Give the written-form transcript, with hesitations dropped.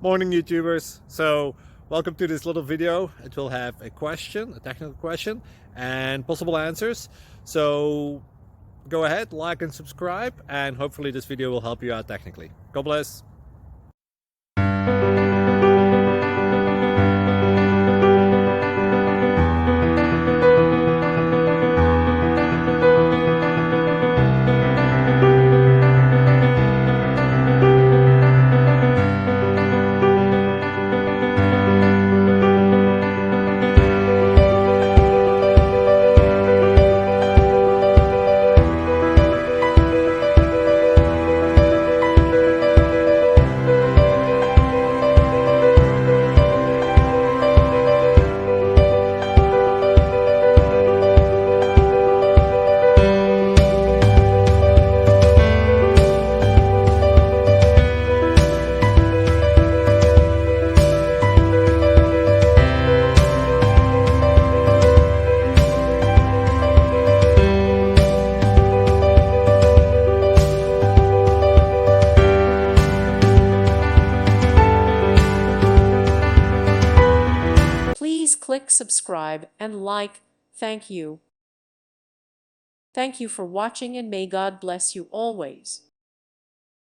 Morning YouTubers. So welcome to this little video. It will have a question, a technical question, and possible answers. So go ahead, like and subscribe, and hopefully this video will help you out technically. God bless. Please click subscribe and like. Thank you. Thank you for watching and may God bless you always.